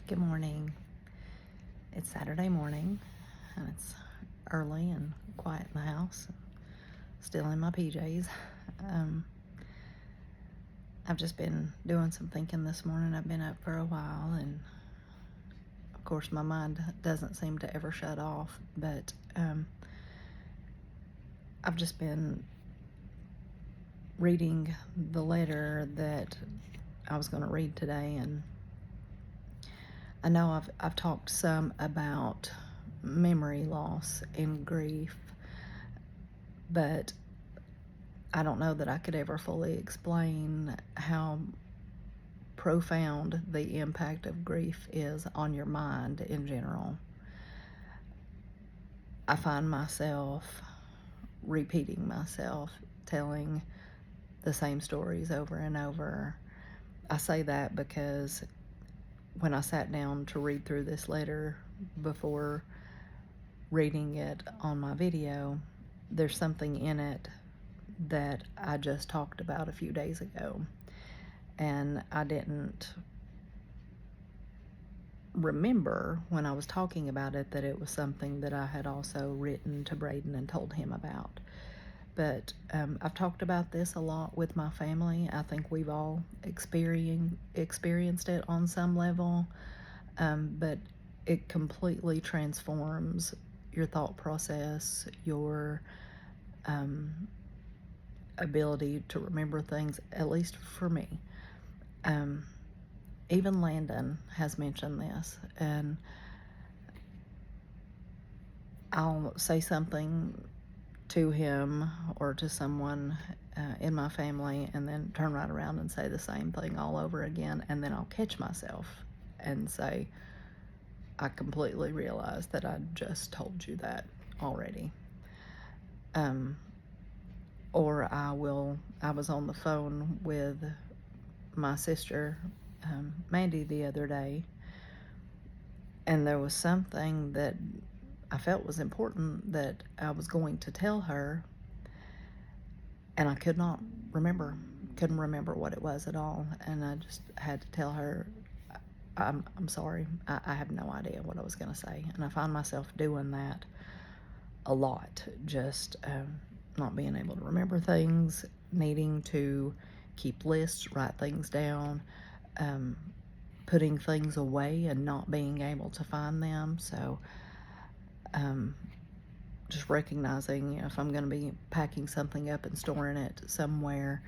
Good morning. It's Saturday morning, and it's early and quiet in the house. Still in my PJs. I've just been doing some thinking this morning. I've been up for a while, and of course my mind doesn't seem to ever shut off, but I've just been reading the letter that I was going to read today, and I know I've talked some about memory loss and grief, but I don't know that I could ever fully explain how profound the impact of grief is on your mind in general. I find myself repeating myself, telling the same stories over and over. I say that because when I sat down to read through this letter before reading it on my video, there's something in it that I just talked about a few days ago, and I didn't remember when I was talking about it that it was something that I had also written to Brayden and told him about. But I've talked about this a lot with my family. I think we've all experienced it on some level, but it completely transforms your thought process, your ability to remember things, at least for me. Even Landon has mentioned this, and I'll say something to him or to someone in my family and then turn right around and say the same thing all over again, and then I'll catch myself and say, I completely realized that I just told you that already. Or I was on the phone with my sister, Mandy, the other day, and there was something that I felt was important that I was going to tell her, and I couldn't remember what it was at all, and I just had to tell her, I'm sorry, I have no idea what I was going to say. And I find myself doing that a lot, just not being able to remember things, needing to keep lists, write things down, putting things away and not being able to find them. So just recognizing if I'm going to be packing something up and storing it somewhere,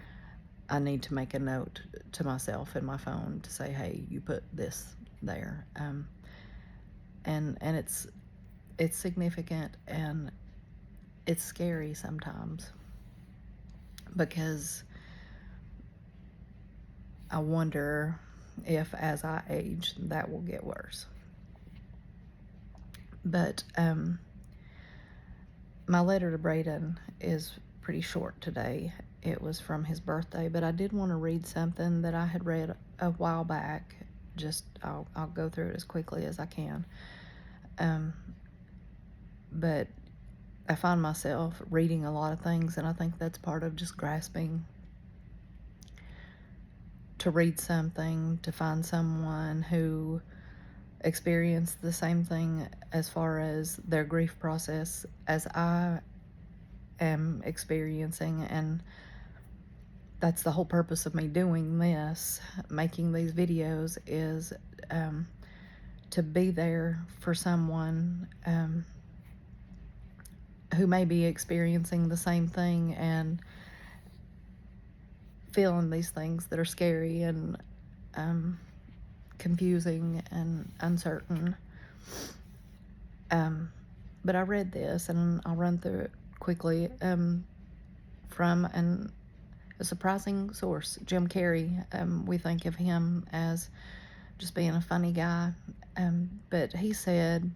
I need to make a note to myself in my phone to say, hey, you put this there. And it's significant, and it's scary sometimes, because I wonder if as I age that will get worse. But my letter to Brayden is pretty short today. It was from his birthday, but I did want to read something that I had read a while back. I'll go through it as quickly as I can. But I find myself reading a lot of things, and I think that's part of just grasping to read something, to find someone who experienced the same thing as far as their grief process as I am experiencing. And that's the whole purpose of me doing this, making these videos, is to be there for someone who may be experiencing the same thing and feeling these things that are scary and confusing and uncertain. But I read this, and I'll run through it quickly, from a surprising source, Jim Carrey. We think of him as just being a funny guy, but he said,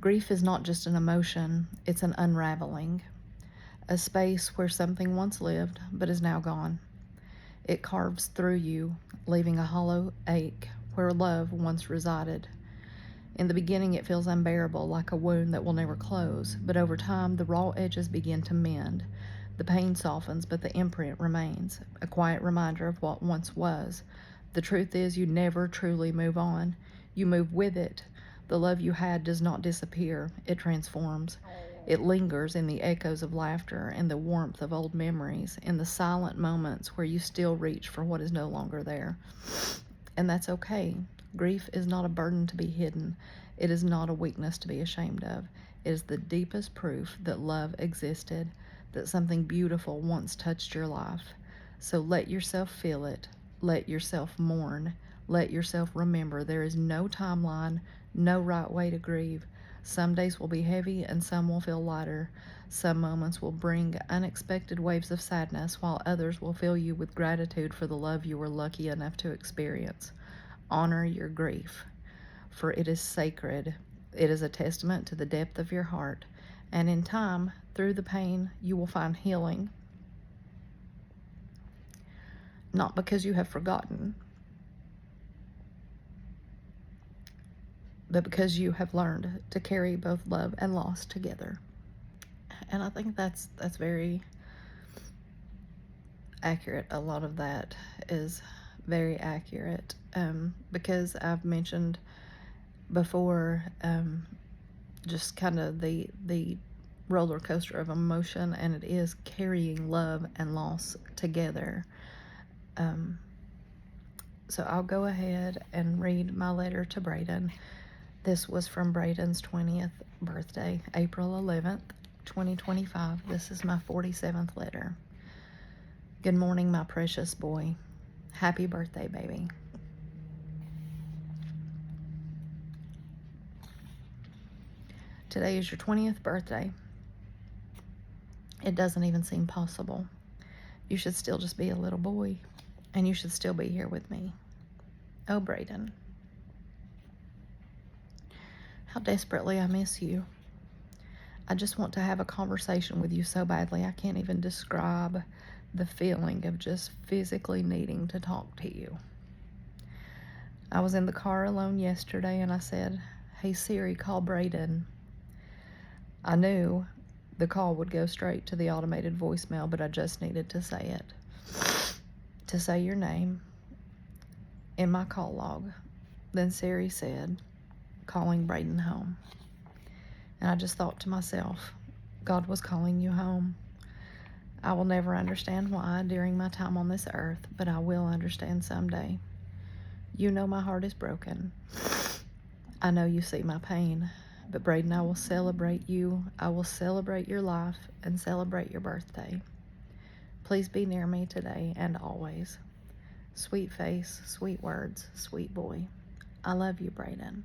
grief is not just an emotion, it's an unraveling, a space where something once lived but is now gone. It carves through you, leaving a hollow ache where love once resided. In the beginning, it feels unbearable, like a wound that will never close, but over time, the raw edges begin to mend. The pain softens, but the imprint remains, a quiet reminder of what once was, The truth is, you never truly move on. You move with it. The love you had does not disappear, it transforms. It lingers in the echoes of laughter, in the warmth of old memories, in the silent moments where you still reach for what is no longer there. And that's okay. Grief is not a burden to be hidden. It is not a weakness to be ashamed of. It is the deepest proof that love existed, that something beautiful once touched your life. So let yourself feel it. Let yourself mourn. Let yourself remember there is no timeline, no right way to grieve. Some days will be heavy and some will feel lighter. Some moments will bring unexpected waves of sadness, while others will fill you with gratitude for the love you were lucky enough to experience. Honor your grief, for it is sacred. It is a testament to the depth of your heart. And in time, through the pain, you will find healing. Not because you have forgotten, but because you have learned to carry both love and loss together. And I think that's very accurate. A lot of that is very accurate, because I've mentioned before, just kind of the roller coaster of emotion, and it is carrying love and loss together. So I'll go ahead and read my letter to Brayden. This was from Brayden's 20th birthday, April 11th, 2025. This is my 47th letter. Good morning, my precious boy. Happy birthday, baby. Today is your 20th birthday. It doesn't even seem possible. You should still just be a little boy, and you should still be here with me. Oh, Brayden, how desperately I miss you. I just want to have a conversation with you so badly. I can't even describe the feeling of just physically needing to talk to you. I was in the car alone yesterday and I said, "Hey Siri, call Brayden." I knew the call would go straight to the automated voicemail, but I just needed to say it. To say your name in my call log. Then Siri said, "Calling Brayden home." And I just thought to myself, God was calling you home. I will never understand why during my time on this earth, but I will understand someday. You know my heart is broken. I know you see my pain, but Brayden, I will celebrate you. I will celebrate your life and celebrate your birthday. Please be near me today and always. Sweet face, sweet words, sweet boy. I love you, Brayden.